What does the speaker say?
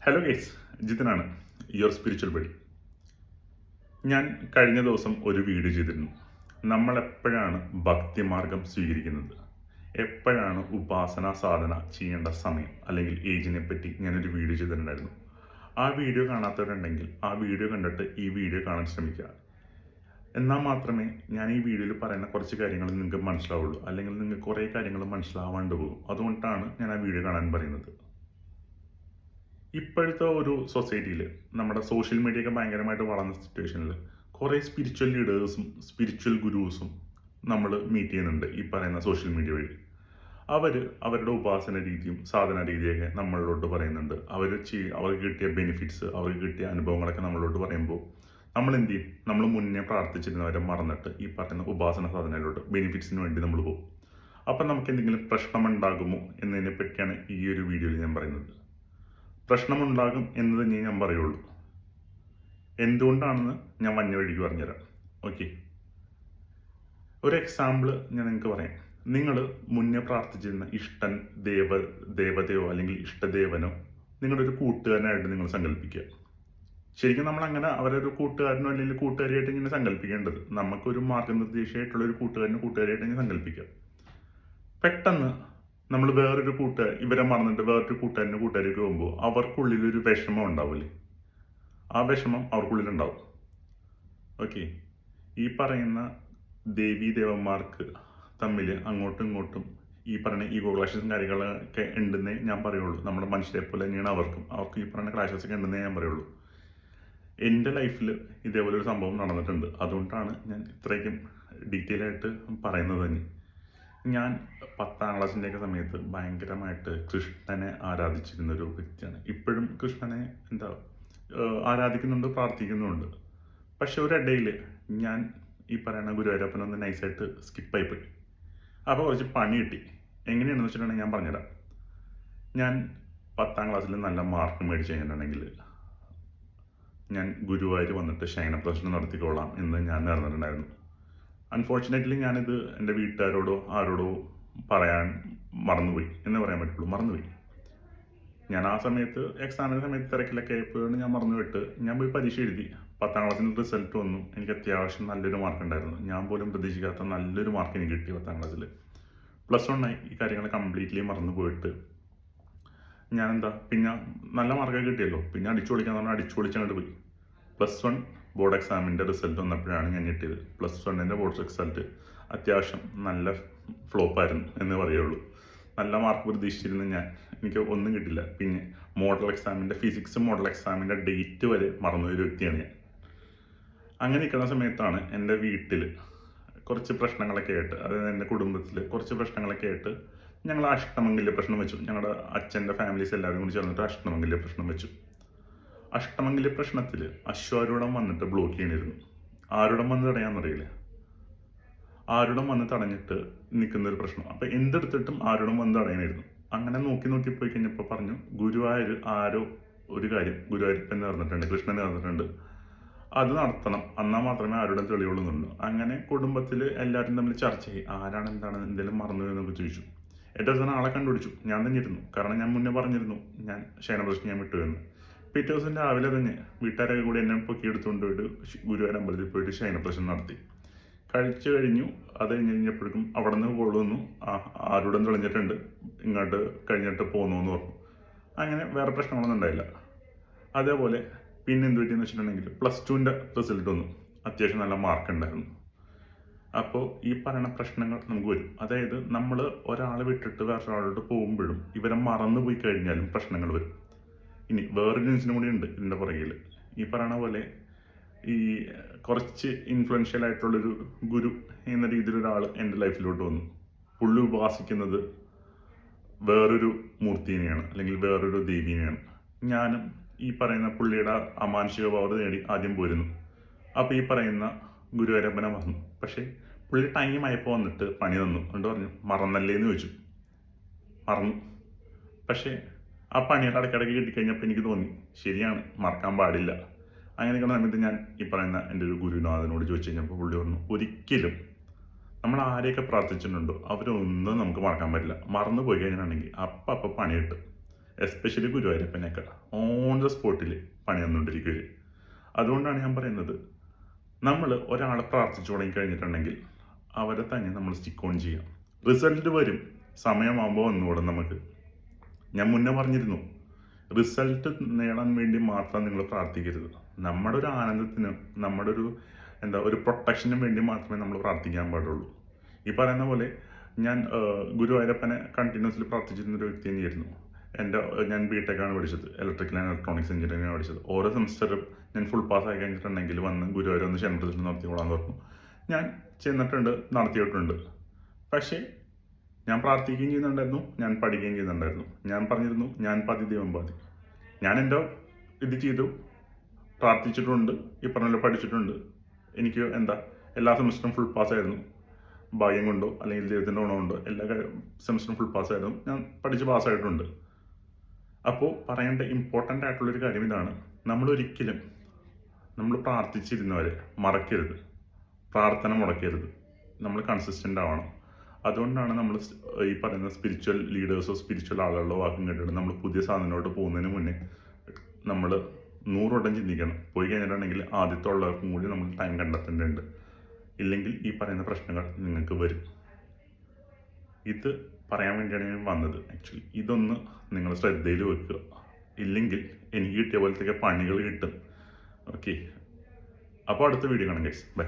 Hello guys, ജിതനാണ്, your spiritual buddy. ഞാൻ കഴിഞ്ഞ ദിവസം ഒരു വീഡിയോ ചെയ്തിരുന്നു. നമ്മൾ എപ്പോഴാണ് ഭക്തിമാർഗം സ്വീകരിക്കുന്നത്, എപ്പോഴാണ് ഉപാസന സാധന ചെയ്യേണ്ട സമയം അല്ലെങ്കിൽ ഏജിനെ പറ്റി ഞാനൊരു വീഡിയോ ചെയ്തിട്ടുണ്ടായിരുന്നു. ആ വീഡിയോ കാണാത്തവരുണ്ടെങ്കിൽ ആ വീഡിയോ കണ്ടിട്ട് ഈ വീഡിയോ കാണാൻ ശ്രമിക്കുക. എന്നാൽ മാത്രമേ ഞാൻ ഈ വീഡിയോയിൽ പറയുന്ന കുറച്ച് കാര്യങ്ങൾ നിങ്ങൾക്ക് മനസ്സിലാവുള്ളൂ, അല്ലെങ്കിൽ നിങ്ങൾക്ക് കുറേ കാര്യങ്ങൾ മനസ്സിലാവാണ്ട് പോകും. അതുകൊണ്ടാണ് ഞാൻ ആ വീഡിയോ കാണാൻ പറയുന്നത്. ഇപ്പോഴത്തെ ഒരു സൊസൈറ്റിയിൽ നമ്മുടെ സോഷ്യൽ മീഡിയ ഒക്കെ ഭയങ്കരമായിട്ട് വളർന്ന സിറ്റുവേഷനിൽ കുറേ സ്പിരിച്വൽ ലീഡേഴ്സും സ്പിരിച്വൽ ഗുരുസും നമ്മൾ മീറ്റ് ചെയ്യുന്നുണ്ട് ഈ പറയുന്ന സോഷ്യൽ മീഡിയ വഴി. അവരുടെ ഉപാസന രീതിയും സാധന രീതിയൊക്കെ നമ്മളോട് പറയുന്നുണ്ട്. അവർക്ക് കിട്ടിയ ബെനിഫിറ്റ്സ്, അവർക്ക് കിട്ടിയ അനുഭവങ്ങളൊക്കെ നമ്മളോട് പറയുമ്പോൾ നമ്മൾ എന്ത് ചെയ്യും? നമ്മൾ മുന്നേ പ്രാർത്ഥിച്ചിരുന്നവരെ മറന്നിട്ട് ഈ പറയുന്ന ഉപാസന സാധനയിലോട്ട് ബെനിഫിറ്റ്സിന് വേണ്ടി നമ്മൾ പോകും. അപ്പം നമുക്ക് എന്തെങ്കിലും പ്രശ്നമുണ്ടാകുമോ എന്നതിനെ പറ്റിയാണ് ഈ ഒരു വീഡിയോയിൽ ഞാൻ പറയുന്നത്. പ്രശ്നമുണ്ടാകും എന്ന് തന്നെ ഞാൻ പറയുള്ളൂ. എന്തുകൊണ്ടാണെന്ന് ഞാൻ വന്ന വഴിക്ക് പറഞ്ഞുതരാം. ഓക്കെ, ഒരു എക്സാമ്പിൾ ഞാൻ നിങ്ങൾക്ക് പറയാം. നിങ്ങൾ മുന്നേ പ്രാർത്ഥിച്ചിരുന്ന ദേവതയോ അല്ലെങ്കിൽ ഇഷ്ടദേവനോ നിങ്ങളുടെ ഒരു കൂട്ടുകാരനായിട്ട് നിങ്ങൾ സങ്കല്പിക്കുക. ശരിക്കും നമ്മൾ അങ്ങനെ അവരൊരു കൂട്ടുകാരനോ അല്ലെങ്കിൽ കൂട്ടുകാരിയായിട്ട് ഇങ്ങനെ സങ്കല്പിക്കേണ്ടത്. നമുക്കൊരു മാർഗനിർദ്ദേശമായിട്ടുള്ള ഒരു കൂട്ടുകാരിയായിട്ട് ഇങ്ങനെ സങ്കല്പിക്കുക. പെട്ടെന്ന് നമ്മൾ വേറൊരു ഇവരെ മറന്നിട്ട് വേറൊരു കൂട്ടുകാരിക്ക് പോകുമ്പോൾ അവർക്കുള്ളിലൊരു വിഷമം ഉണ്ടാവില്ലേ? ആ വിഷമം അവർക്കുള്ളിലുണ്ടാവും. ഓക്കെ, ഈ പറയുന്ന ദേവീദേവന്മാർക്ക് തമ്മിൽ അങ്ങോട്ടും ഇങ്ങോട്ടും ഈ പറയുന്ന ഈഗോ ക്ലാഷസും കാര്യങ്ങളൊക്കെ ഉണ്ടെന്നേ ഞാൻ പറയുള്ളൂ. നമ്മുടെ മനുഷ്യരെ പോലെ തന്നെയാണ് അവർക്ക് ഈ പറയുന്ന ക്ലാഷസ് ഒക്കെ ഉണ്ടെന്നേ ഞാൻ പറയുള്ളൂ. എൻ്റെ ലൈഫിൽ ഇതേപോലെ ഒരു സംഭവം നടന്നിട്ടുണ്ട്. അതുകൊണ്ടാണ് ഞാൻ ഇത്രയ്ക്കും ഡീറ്റെയിൽ ആയിട്ട് പറയുന്നത് തന്നെ. ഞാൻ 10ാം ക്ലാസ്സിൻ്റെയൊക്കെ സമയത്ത് ഭയങ്കരമായിട്ട് കൃഷ്ണനെ ആരാധിച്ചിരുന്ന ഒരു വ്യക്തിയാണ്. ഇപ്പോഴും കൃഷ്ണനെ ആരാധിക്കുന്നുണ്ട്, പ്രാർത്ഥിക്കുന്നുണ്ട്. പക്ഷെ ഒരിടയിൽ ഞാൻ ഈ പറയുന്ന ഗുരുവായൂരപ്പനൊന്ന് നൈസായിട്ട് സ്കിപ്പായി പോയി. അപ്പോൾ കുറച്ച് പണി കിട്ടി. എങ്ങനെയാണെന്ന് വെച്ചിട്ടുണ്ടെങ്കിൽ ഞാൻ പറഞ്ഞുതരാം. ഞാൻ 10ാം ക്ലാസ്സിൽ നല്ല മാർക്ക് മേടിച്ച് കഴിഞ്ഞിട്ടുണ്ടെങ്കിൽ ഞാൻ ഗുരുവായൂർ വന്നിട്ട് ശയനപ്രദർശനം നടത്തിക്കോളാം എന്ന് ഞാൻ നേർന്നിട്ടുണ്ടായിരുന്നു. അൺഫോർച്ചുനേറ്റ്ലി ഞാനിത് എൻ്റെ വീട്ടുകാരോടോ ആരോടോ പറയാൻ മറന്നുപോയി എന്നേ പറയാൻ പറ്റുള്ളൂ. മറന്നുപോയി. ഞാൻ ആ സമയത്ത് എക്സാമിൻ്റെ സമയത്ത് തിരക്കിലൊക്കെ ആയപ്പോഴാണ് ഞാൻ മറന്നുവിട്ട് ഞാൻ പോയി പരീക്ഷ എഴുതി. 10ാം ക്ലാസ്സിന് റിസൾട്ട് വന്നു. എനിക്ക് അത്യാവശ്യം നല്ലൊരു മാർക്ക് ഉണ്ടായിരുന്നു. ഞാൻ പോലും പ്രതീക്ഷിക്കാത്ത നല്ലൊരു മാർക്ക് എനിക്ക് കിട്ടി 10ാം ക്ലാസ്സിൽ. +1 ആയി. ഈ കാര്യങ്ങൾ കംപ്ലീറ്റ്ലി മറന്നു പോയിട്ട് പിന്നെ നല്ല മാർക്കൊക്കെ കിട്ടിയല്ലോ, പിന്നെ അടിച്ചു പൊളിക്കാന്ന് പറഞ്ഞാൽ അടിച്ചു പൊളിച്ചങ്ങോട്ട് പോയി. +1 ബോർഡ് എക്സാമിൻ്റെ റിസൾട്ട് വന്നപ്പോഴാണ് ഞാൻ ഞെട്ടിയത്. +1 ബോർഡ് റിസൾട്ട് അത്യാവശ്യം നല്ല ഫ്ലോപ്പായിരുന്നു എന്ന് പറയുള്ളൂ. നല്ല മാർക്ക് പ്രതീക്ഷിച്ചിരുന്ന എനിക്ക് ഒന്നും കിട്ടില്ല. പിന്നെ ഫിസിക്സ് മോഡൽ എക്സാമിൻ്റെ ഡേറ്റ് വരെ മറന്നൊരു വ്യക്തിയാണ് ഞാൻ. അങ്ങനെ നിൽക്കുന്ന സമയത്താണ് എൻ്റെ വീട്ടിൽ കുറച്ച് പ്രശ്നങ്ങളൊക്കെ ആയിട്ട്, അതായത് എൻ്റെ കുടുംബത്തിൽ കുറച്ച് പ്രശ്നങ്ങളൊക്കെ ആയിട്ട് ഞങ്ങൾ അഷ്ടമംഗല്യ പ്രശ്നം വെച്ചു. ഞങ്ങളുടെ അച്ഛൻ്റെ ഫാമിലീസ് എല്ലാവരും കൂടി ചേർന്നിട്ട് അഷ്ടമംഗല്യ പ്രശ്നം വെച്ചു. അഷ്ടമംഗല്യ പ്രശ്നത്തിൽ അശ്വാരൂഢം വന്നിട്ട് ബ്ലോക്ക് ചെയ്യണിരുന്നു. ആരൂഢം വന്ന് തടയാന്നറിയില്ല. ആരൂഢം വന്ന് തടഞ്ഞിട്ട് നിൽക്കുന്ന ഒരു പ്രശ്നം. അപ്പം എന്തെടുത്തിട്ടും ആരൂഢം വന്ന് തടയണമായിരുന്നു. അങ്ങനെ നോക്കി പോയി കഴിഞ്ഞപ്പോൾ പറഞ്ഞു, ഗുരുവായൂർ ആരോ ഒരു കാര്യം ഗുരുവായൂരപ്പൻ നേർന്നിട്ടുണ്ട്, കൃഷ്ണൻ നേർന്നിട്ടുണ്ട്, അത് നടത്തണം, എന്നാൽ മാത്രമേ ആരൂഢം തെളിയുള്ളൂന്നുള്ളൂ. അങ്ങനെ കുടുംബത്തിൽ എല്ലാവരും തമ്മിൽ ചർച്ചയായി. ആരാണ് എന്തെങ്കിലും മറന്നു എന്നൊക്കെ ചോദിച്ചു. ഏറ്റവും അവസാനം ആളെ കണ്ടുപിടിച്ചു. ഞാൻ തന്നെ ഇരുന്നു. കാരണം ഞാൻ മുന്നേ പറഞ്ഞിരുന്നു ഞാൻ ശയനപ്രദർശനം ഞാൻ വിട്ടുവെന്ന്. പിറ്റേ ദിവസം രാവിലെ തന്നെ വീട്ടുകാരൊക്കെ കൂടി എന്നെ പൊക്കി എടുത്തുകൊണ്ട് പോയിട്ട് ഗുരുവായൂർ അമ്പലത്തിൽ പോയിട്ട് ശയനപ്രദർശനം നടത്തി. കഴിച്ചു കഴിഞ്ഞു. അത് കഴിഞ്ഞപ്പോഴേക്കും അവിടെ നിന്ന് കോൾ വന്നു, ആരൂഢം തെളിഞ്ഞിട്ടുണ്ട്, ഇങ്ങോട്ട് കഴിഞ്ഞിട്ട് പോന്നു എന്ന് പറഞ്ഞു. അങ്ങനെ വേറെ പ്രശ്നങ്ങളൊന്നും ഉണ്ടായില്ല. അതേപോലെ പിന്നെ എന്ത് പറ്റിയെന്ന് വെച്ചിട്ടുണ്ടെങ്കിൽ +2 റിസൾട്ട് വന്നു. അത്യാവശ്യം നല്ല മാർക്ക് ഉണ്ടായിരുന്നു. അപ്പോൾ ഈ പറയുന്ന പ്രശ്നങ്ങൾ നമുക്ക് വരും. അതായത് നമ്മൾ ഒരാളെ വിട്ടിട്ട് വേറൊരാളോട് പോകുമ്പോഴും ഇവരെ മറന്നു പോയി കഴിഞ്ഞാലും പ്രശ്നങ്ങൾ വരും. ഇനി വേറൊരു ന്യൂസിനും കൂടി ഉണ്ട് ഇതിൻ്റെ പുറകിൽ. ഈ പറയുന്ന പോലെ ഈ കുറച്ച് ഇൻഫ്ലുവൻഷ്യൽ ആയിട്ടുള്ളൊരു ഗുരു എന്ന രീതിയിൽ ഒരാൾ എൻ്റെ ലൈഫിലോട്ട് വന്നു. പുള്ളി ഉപാസിക്കുന്നത് വേറൊരു മൂർത്തിനെയാണ് അല്ലെങ്കിൽ വേറൊരു ദേവീനെയാണ്. ഞാനും ഈ പറയുന്ന പുള്ളിയുടെ അമാനുഷിക ഭാവത നേടി ആദ്യം പോരുന്നു. അപ്പോൾ ഈ പറയുന്ന ഗുരുവായൂരപ്പനെ വന്നു. പക്ഷേ പുള്ളി ടൈം ആയപ്പോൾ വന്നിട്ട് പണി തന്നു. എന്നിട്ട് പറഞ്ഞു, മറന്നല്ലേ എന്ന് ചോദിച്ചു. മറന്നു. പക്ഷേ ആ പണിയുടെ ഇടയ്ക്കിടയ്ക്ക് കിട്ടിക്കഴിഞ്ഞപ്പോൾ എനിക്ക് തോന്നി ശരിയാണ്, മറക്കാൻ പാടില്ല. അങ്ങനെയൊക്കെ സമയത്ത് ഞാൻ ഈ പറയുന്ന എൻ്റെ ഒരു ഗുരുനാഥനോട് ചോദിച്ചു കഴിഞ്ഞപ്പോൾ പുള്ളി പറഞ്ഞു, ഒരിക്കലും നമ്മൾ ആരെയൊക്കെ പ്രാർത്ഥിച്ചിട്ടുണ്ടോ അവരൊന്നും നമുക്ക് മറക്കാൻ പറ്റില്ല. മറന്നു പോയി കഴിഞ്ഞിട്ടുണ്ടെങ്കിൽ അപ്പം പണി കിട്ടും. എസ്പെഷ്യലി ഗുരുവായൂരപ്പനൊക്കെ ഓൺ ദ സ്പോട്ടിൽ പണി തന്നുകൊണ്ടിരിക്കുക. അതുകൊണ്ടാണ് ഞാൻ പറയുന്നത്, നമ്മൾ ഒരാളെ പ്രാർത്ഥിച്ചു തുടങ്ങി കഴിഞ്ഞിട്ടുണ്ടെങ്കിൽ അവരെ തന്നെ നമ്മൾ സ്റ്റിക്ക് ഓൺ ചെയ്യാം. റിസൾട്ട് വരും, സമയമാകുമ്പോൾ വന്നുകൂടും നമുക്ക്. ഞാൻ മുന്നേ പറഞ്ഞിരുന്നു, റിസൾട്ട് നേടാൻ വേണ്ടി മാത്രം നിങ്ങൾ പ്രാർത്ഥിക്കരുത്. നമ്മുടെ ഒരു ആനന്ദത്തിന്, നമ്മുടെ ഒരു പ്രൊട്ടക്ഷനും വേണ്ടി മാത്രമേ നമ്മൾ പ്രാർത്ഥിക്കാൻ പാടുള്ളൂ. ഈ പറയുന്ന പോലെ ഗുരുവായൂരപ്പനെ കണ്ടിന്യൂസ്ലി പ്രാർത്ഥിച്ചിരുന്ന ഒരു വ്യക്തി തന്നെയായിരുന്നു. ഞാൻ ബിടെക്കാണ് പഠിച്ചത്, ഇലക്ട്രിക്കൽ ആൻഡ് ഇലക്ട്രോണിക്സ് എഞ്ചിനീയറിംഗ് പഠിച്ചത്. ഓരോ സെമിസ്റ്ററും ഞാൻ ഫുൾ പാസ് ആയി കഴിഞ്ഞിട്ടുണ്ടെങ്കിൽ വന്ന് ഗുരുവായൂർ ഒന്ന് ക്ഷേമ പ്രതിഷ്ഠ നടത്തിക്കൊള്ളാന്ന് പറഞ്ഞു. ഞാൻ ചെന്നിട്ടുണ്ട്, നടത്തിയിട്ടുണ്ട്. പക്ഷേ ഞാൻ പ്രാർത്ഥിക്കുകയും ചെയ്യുന്നുണ്ടായിരുന്നു, ഞാൻ പഠിക്കുകയും ചെയ്യുന്നുണ്ടായിരുന്നു. ഞാൻ പറഞ്ഞിരുന്നു, ഞാൻ പാതി ദൈവം പാതി. ഞാൻ എൻ്റെ ഇത് ചെയ്തു, പ്രാർത്ഥിച്ചിട്ടുണ്ട്, ഈ പറഞ്ഞ പഠിച്ചിട്ടുണ്ട്. എനിക്ക് എല്ലാ സെമിസ്റ്ററും ഫുൾ പാസ്സായിരുന്നു. ഭാഗ്യം കൊണ്ടോ അല്ലെങ്കിൽ ദൈവത്തിൻ്റെ ഗുണം കൊണ്ടോ എല്ലാ സെമിസ്റ്ററും ഫുൾ പാസ്സായിരുന്നു. ഞാൻ പഠിച്ച് പാസ്സായിട്ടുണ്ട്. അപ്പോൾ പറയേണ്ട ഇമ്പോർട്ടൻ്റ് ആയിട്ടുള്ളൊരു കാര്യം ഇതാണ്, നമ്മൾ പ്രാർത്ഥിച്ചിരുന്നവരെ മറക്കരുത്, പ്രാർത്ഥന മുടക്കരുത്, നമ്മൾ കൺസിസ്റ്റൻ്റ് ആവണം. അതുകൊണ്ടാണ് നമ്മൾ ഈ പറയുന്ന സ്പിരിച്വൽ ലീഡേഴ്സോ സ്പിരിച്വൽ ആളുകളുടെ വാക്കും കേട്ടിട്ട് നമ്മൾ പുതിയ സാധനത്തോട്ട് പോകുന്നതിന് മുന്നേ നമ്മൾ 100 വട്ടം ചിന്തിക്കണം. പോയി കഴിഞ്ഞിട്ടുണ്ടെങ്കിൽ ആദ്യത്തെ ഉള്ളവർക്കും കൂടി നമ്മൾ ടൈം കണ്ടെത്തേണ്ടതുണ്ട്. ഇല്ലെങ്കിൽ ഈ പറയുന്ന പ്രശ്നങ്ങൾ നിങ്ങൾക്ക് വരും. ഇത് പറയാൻ വേണ്ടിയാണ് ഞാൻ വന്നത്. ആക്ച്വലി ഇതൊന്ന് നിങ്ങൾ ശ്രദ്ധയിൽ വെക്കുക. ഇല്ലെങ്കിൽ എനിക്ക് കിട്ടിയ പോലത്തെ പണികൾ കിട്ടും. ഓക്കെ, അപ്പോൾ അടുത്ത വീഡിയോ കാണാം ഗൈസ്. ബൈ.